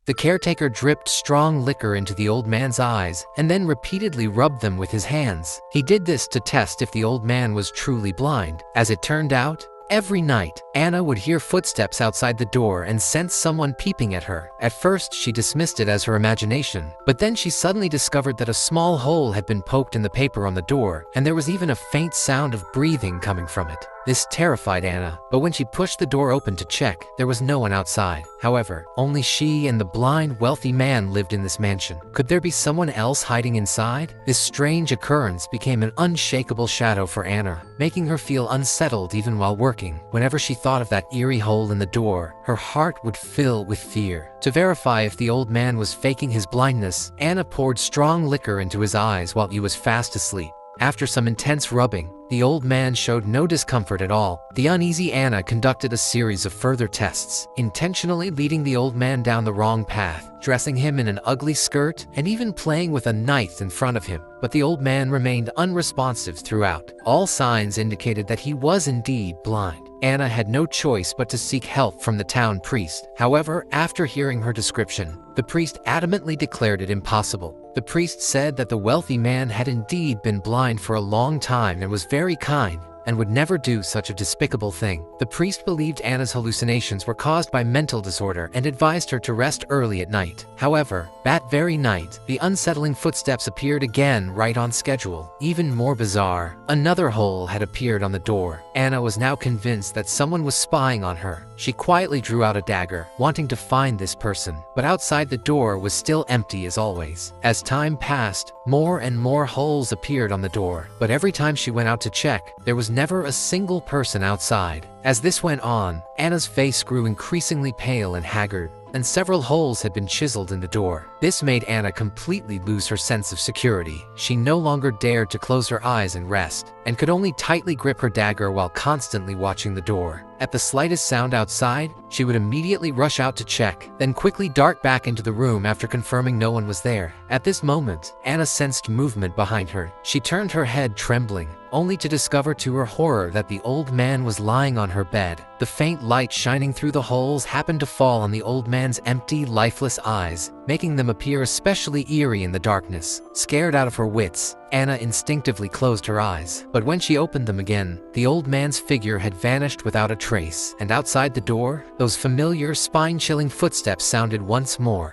The caretaker dripped strong liquor into the old man's eyes and then repeatedly rubbed them with his hands. He did this to test if the old man was truly blind. As it turned out, every night, Anna would hear footsteps outside the door and sense someone peeping at her. At first, she dismissed it as her imagination, but then she suddenly discovered that a small hole had been poked in the paper on the door, and there was even a faint sound of breathing coming from it. This terrified Anna, but when she pushed the door open to check, there was no one outside. However, only she and the blind, wealthy man lived in this mansion. Could there be someone else hiding inside? This strange occurrence became an unshakable shadow for Anna, making her feel unsettled even while working. Whenever she thought of that eerie hole in the door, her heart would fill with fear. To verify if the old man was faking his blindness, Anna poured strong liquor into his eyes while he was fast asleep. After some intense rubbing, the old man showed no discomfort at all. The uneasy Anna conducted a series of further tests, intentionally leading the old man down the wrong path, dressing him in an ugly skirt, and even playing with a knife in front of him. But the old man remained unresponsive throughout. All signs indicated that he was indeed blind. Anna had no choice but to seek help from the town priest. However, after hearing her description, the priest adamantly declared it impossible. The priest said that the wealthy man had indeed been blind for a long time and was very kind, and would never do such a despicable thing. The priest believed Anna's hallucinations were caused by mental disorder and advised her to rest early at night. However, that very night, the unsettling footsteps appeared again right on schedule. Even more bizarre, another hole had appeared on the door. Anna was now convinced that someone was spying on her. She quietly drew out a dagger, wanting to find this person, but outside the door was still empty as always. As time passed, more and more holes appeared on the door, but every time she went out to check, there was never a single person outside. As this went on, Anna's face grew increasingly pale and haggard, and several holes had been chiseled in the door. This made Anna completely lose her sense of security. She no longer dared to close her eyes and rest, and could only tightly grip her dagger while constantly watching the door. At the slightest sound outside, she would immediately rush out to check, then quickly dart back into the room after confirming no one was there. At this moment, Anna sensed movement behind her. She turned her head trembling, only to discover to her horror that the old man was lying on her bed. The faint light shining through the holes happened to fall on the old man's empty, lifeless eyes, making them appear especially eerie in the darkness. Scared out of her wits, Anna instinctively closed her eyes. But when she opened them again, the old man's figure had vanished without a trace, and outside the door, those familiar, spine-chilling footsteps sounded once more.